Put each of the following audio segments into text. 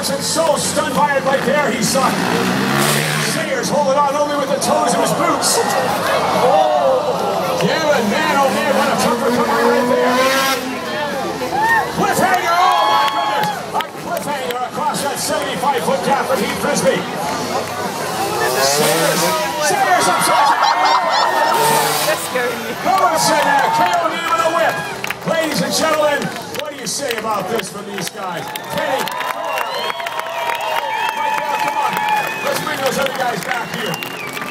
wasn't so stunned by it right there. He saw Sayers holding on only with the toes of his boots. Yeah, but man, oh man, what a trooper coming right there. Cliffhanger, oh my goodness. A cliffhanger across that 75-foot gap for Heath Frisbee. Sayers upside down. Robertson there, KO'd him with a whip. Ladies and gentlemen, what do you say about this from these guys? Kenny, right there, come on. Let's bring those other guys back here.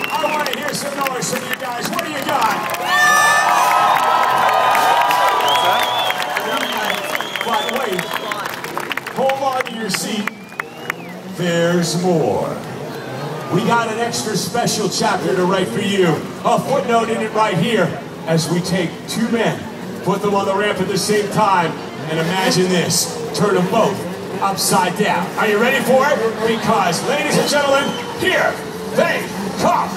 I want to hear some noise from you guys. What do you got? But wait, hold on to your seat. There's more. We got an extra special chapter to write for you. A footnote in it right here as we take two men, put them on the ramp at the same time, and imagine this, turn them both upside down. Are you ready for it? Because, ladies and gentlemen, here they come.